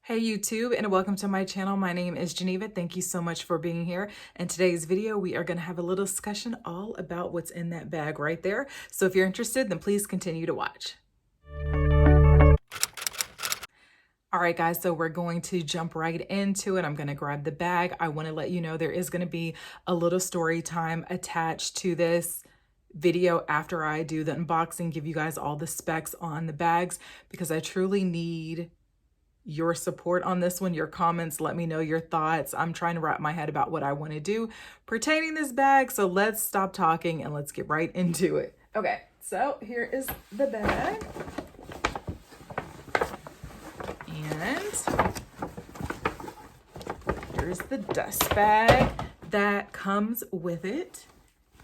Hey YouTube, and welcome to my channel. My name is Geneva. Thank you so much for being here. In today's video, we are going to have a little discussion all about what's in that bag right there. So if you're interested, then please continue to watch. All right, guys, so we're going to jump right into it. I'm going to grab the bag. I want to let you know there is going to be a little story time attached to this video after I do the unboxing, give you guys all the specs on the bags, because I truly need your support on this one, your comments. Let me know your thoughts. I'm trying to wrap my head about what I want to do pertaining this bag. So let's stop talking and let's get right into it. Okay, so here is the bag. And here's the dust bag that comes with it.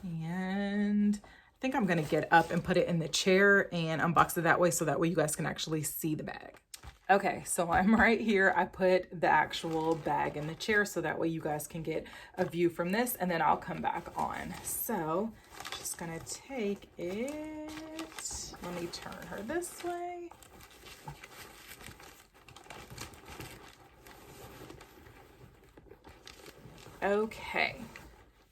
And I think I'm gonna get up and put it in the chair and unbox it that way, so that way you guys can actually see the bag. Okay, so I'm right here. I put the actual bag in the chair so that way you guys can get a view from this, and then I'll come back on. So just gonna take it. Let me turn her this way. Okay,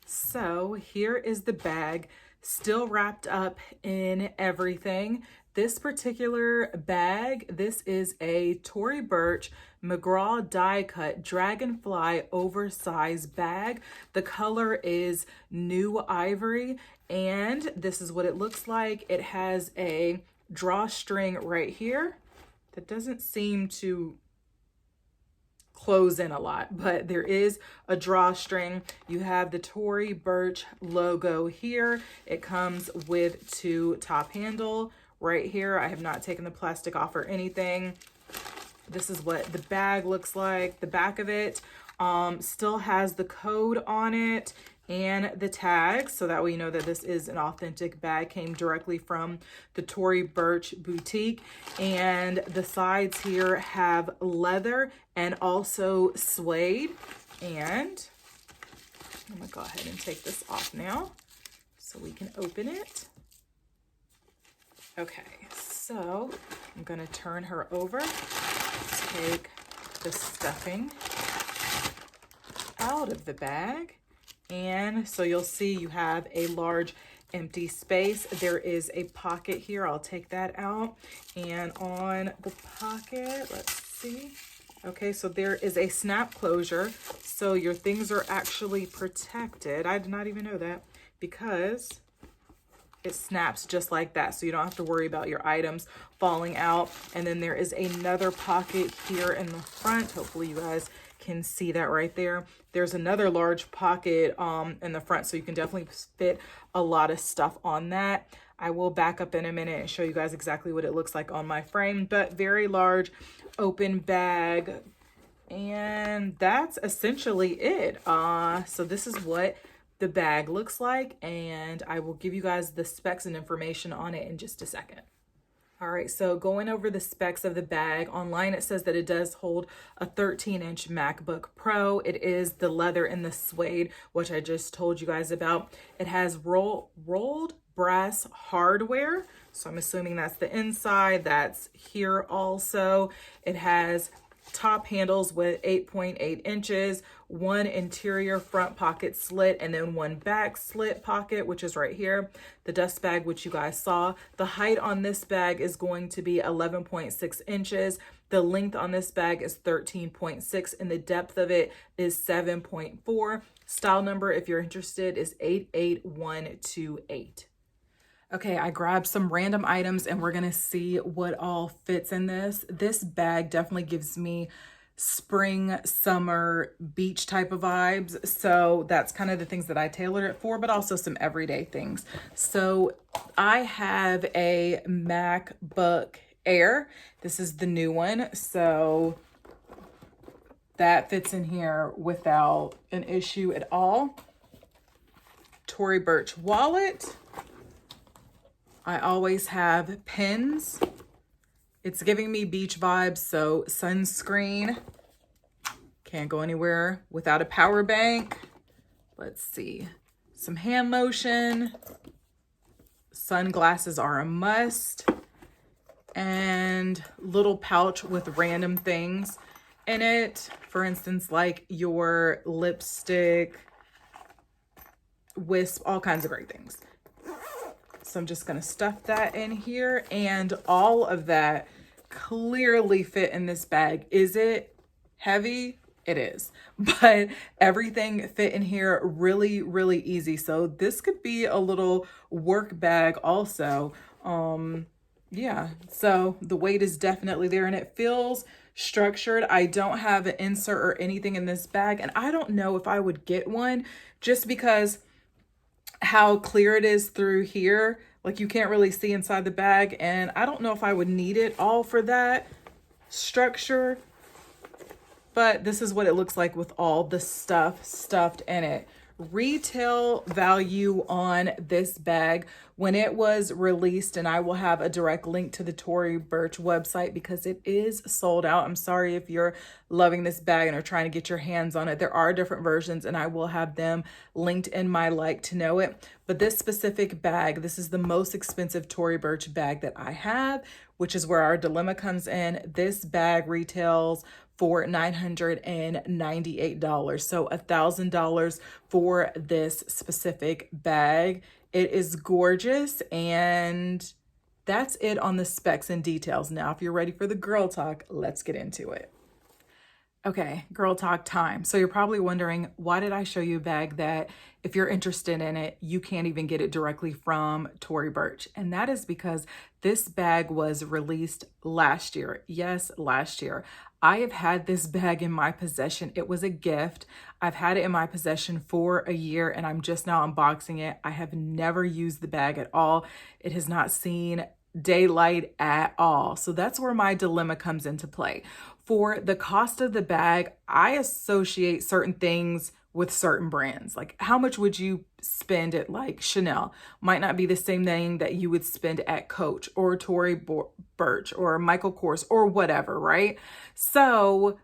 so here is the bag, still wrapped up in everything. This particular bag, this is a Tory Burch McGraw die cut Dragonfly oversized bag. The color is New Ivory, and this is what it looks like. It has a drawstring right here that doesn't seem to close in a lot, but there is a drawstring. You have the Tory Burch logo here. It comes with two top handle right here. I have not taken the plastic off or anything. This is what the bag looks like. The back of it still has the code on it and the tags, so that way you know that this is an authentic bag, came directly from the Tory Burch boutique. And the sides here have leather and also suede. And I'm gonna go ahead and take this off now so we can open it. Okay, so I'm gonna turn her over, take the stuffing out of the bag. And so you'll see you have a large empty space. There is a pocket here. I'll take that out. And on the pocket, let's see. Okay, so there is a snap closure. So your things are actually protected. I did not even know that, because it snaps just like that. So you don't have to worry about your items falling out. And then there is another pocket here in the front. Hopefully you guys can see that right there. There's another large pocket in the front, so you can definitely fit a lot of stuff on that. I will back up in a minute and show you guys exactly what it looks like on my frame, but very large open bag. And that's essentially it. So this is what the bag looks like, and I will give you guys the specs and information on it in just a second. All right, so going over the specs of the bag, online it says that it does hold a 13-inch MacBook Pro. It is the leather and the suede, which I just told you guys about. It has rolled brass hardware, so I'm assuming that's the inside. That's here also. It has top handles with 8.8 inches, one interior front pocket slit, and then one back slit pocket, which is right here. The dust bag, which you guys saw. The height on this bag is going to be 11.6 inches. The length on this bag is 13.6, and the depth of it is 7.4. Style number, if you're interested, is 88128. Okay, I grabbed some random items and we're gonna see what all fits in this. This bag definitely gives me spring, summer, beach type of vibes. So that's kind of the things that I tailored it for, but also some everyday things. So I have a MacBook Air. This is the new one. So that fits in here without an issue at all. Tory Burch wallet. I always have pins. It's giving me beach vibes, so sunscreen. Can't go anywhere without a power bank. Let's see. Some hand lotion. Sunglasses are a must. And little pouch with random things. in it. For instance, like your lipstick, wisp, all kinds of great things. So I'm just gonna stuff that in here, and all of that clearly fit in this bag. Is it heavy? It is, but everything fit in here really, really easy. So this could be a little work bag also. Yeah, so the weight is definitely there, and it feels structured. I don't have an insert or anything in this bag, and I don't know if I would get one just because how clear it is through here. Like you can't really see inside the bag, and I don't know if I would need it all for that structure, but this is what it looks like with all the stuff stuffed in it. Retail value on this bag when it was released, and I will have a direct link to the Tory Burch website because it is sold out. I'm sorry if you're loving this bag and are trying to get your hands on it. There are different versions, and I will have them linked in my like to know it. But this specific bag, this is the most expensive Tory Burch bag that I have, which is where our dilemma comes in. This bag retails for $998. So $1,000 for this specific bag. It is gorgeous, and that's it on the specs and details. Now, if you're ready for the girl talk, let's get into it. Okay, girl talk time. So you're probably wondering, why did I show you a bag that if you're interested in it, you can't even get it directly from Tory Burch? And that is because this bag was released last year. Yes, last year. I have had this bag in my possession. It was a gift. I've had it in my possession for a year, and I'm just now unboxing it. I have never used the bag at all. It has not seen daylight at all. So that's where my dilemma comes into play. For the cost of the bag, I associate certain things with certain brands. Like, how much would you spend at like Chanel? Might not be the same thing that you would spend at Coach or Tory Burch or Michael Kors or whatever, right? So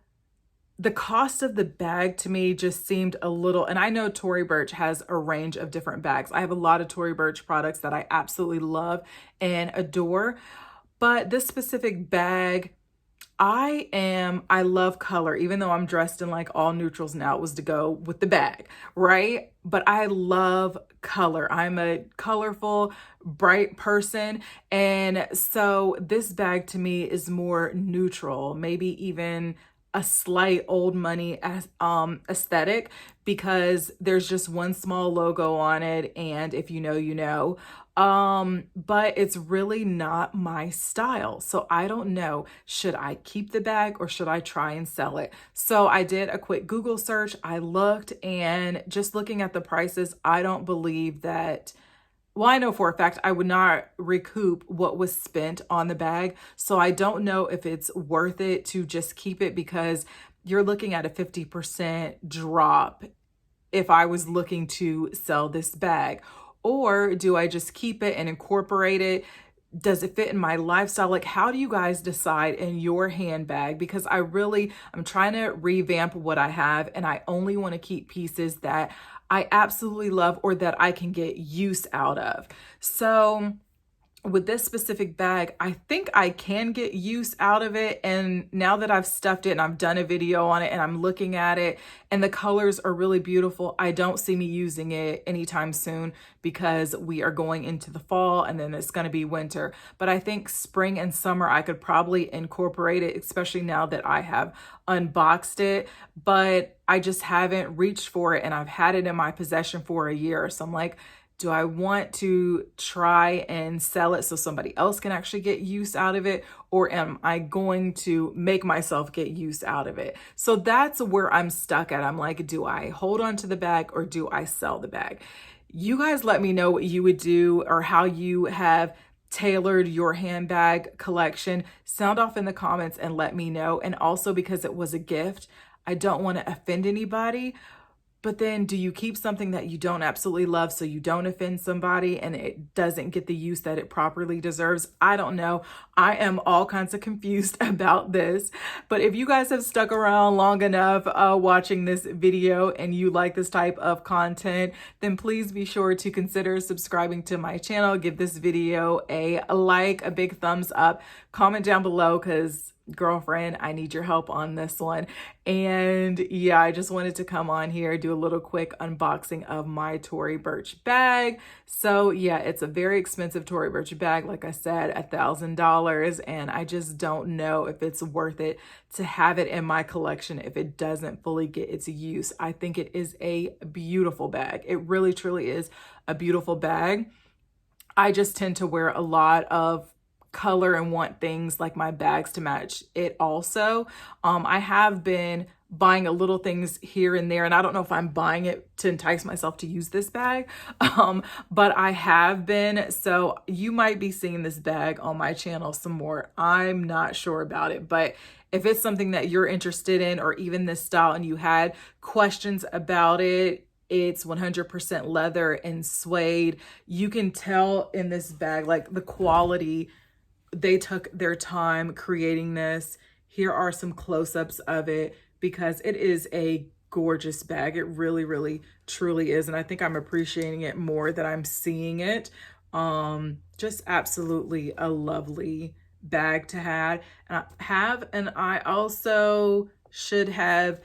the cost of the bag to me just seemed a little, and I know Tory Burch has a range of different bags. I have a lot of Tory Burch products that I absolutely love and adore, but this specific bag, I love color, even though I'm dressed in like all neutrals now. It was to go with the bag, right? But I love color. I'm a colorful, bright person. And so this bag to me is more neutral, maybe even a slight old money aesthetic, because there's just one small logo on it, and if you know, you know. But it's really not my style. So I don't know, should I keep the bag or should I try and sell it? So I did a quick Google search. I looked, and just looking at the prices, I don't believe that, well, I know for a fact I would not recoup what was spent on the bag. So I don't know if it's worth it to just keep it, because you're looking at a 50% drop if I was looking to sell this bag. Or do I just keep it and incorporate it? Does it fit in my lifestyle? Like, how do you guys decide in your handbag? Because I'm trying to revamp what I have, and I only want to keep pieces that I absolutely love or that I can get use out of. So with this specific bag, I think I can get use out of it. And now that I've stuffed it and I've done a video on it and I'm looking at it and the colors are really beautiful, I don't see me using it anytime soon, because we are going into the fall and then it's going to be winter. But I think spring and summer, I could probably incorporate it, especially now that I have unboxed it, but I just haven't reached for it, and I've had it in my possession for a year. So I'm like, do I want to try and sell it so somebody else can actually get use out of it? Or am I going to make myself get use out of it? So that's where I'm stuck at. I'm like, do I hold on to the bag or do I sell the bag? You guys let me know what you would do or how you have tailored your handbag collection. Sound off in the comments and let me know. And also, because it was a gift, I don't want to offend anybody. But then, do you keep something that you don't absolutely love so you don't offend somebody and it doesn't get the use that it properly deserves? I don't know. I am all kinds of confused about this. But if you guys have stuck around long enough watching this video and you like this type of content, then please be sure to consider subscribing to my channel. Give this video a like, a big thumbs up, comment down below, because girlfriend, I need your help on this one. And yeah, I just wanted to come on here, do a little quick unboxing of my Tory Burch bag. So yeah, it's a very expensive Tory Burch bag, like I said, $1,000, and I just don't know if it's worth it to have it in my collection if it doesn't fully get its use. I think it is a beautiful bag. It really truly is a beautiful bag. I just tend to wear a lot of color and want things like my bags to match it also. I have been buying a little things here and there, and I don't know if I'm buying it to entice myself to use this bag, but I have been. So you might be seeing this bag on my channel some more. I'm not sure about it, but if it's something that you're interested in, or even this style, and you had questions about it, it's 100% leather and suede. You can tell in this bag, like the quality, they took their time creating this. Here are some close-ups of it because it is a gorgeous bag. It really, really, truly is. And I think I'm appreciating it more that I'm seeing it. Just absolutely a lovely bag to have. And I also should have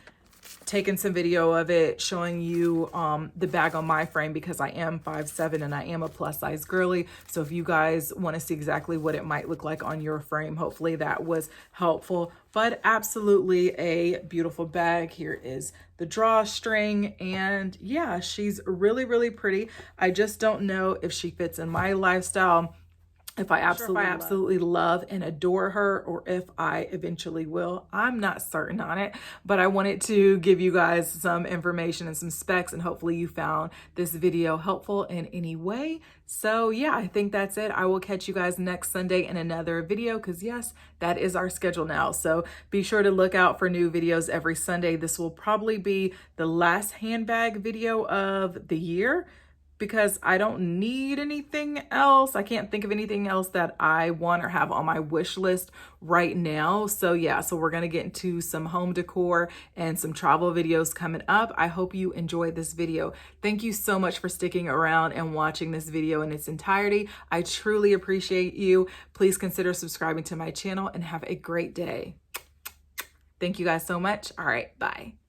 taken some video of it showing you the bag on my frame, because I am 5'7" and I am a plus size girly. So if you guys want to see exactly what it might look like on your frame, hopefully that was helpful. But absolutely a beautiful bag. Here is the drawstring, and yeah, she's really, really pretty. I just don't know if she fits in my lifestyle, if I absolutely love and adore her, or if I eventually will. I'm not certain on it, but I wanted to give you guys some information and some specs, and hopefully you found this video helpful in any way. So yeah, I think that's it. I will catch you guys next Sunday in another video, because yes, that is our schedule now. So be sure to look out for new videos every Sunday. This will probably be the last handbag video of the year, because I don't need anything else. I can't think of anything else that I want or have on my wish list right now. So yeah, so we're gonna get into some home decor and some travel videos coming up. I hope you enjoyed this video. Thank you so much for sticking around and watching this video in its entirety. I truly appreciate you. Please consider subscribing to my channel and have a great day. Thank you guys so much. All right, bye.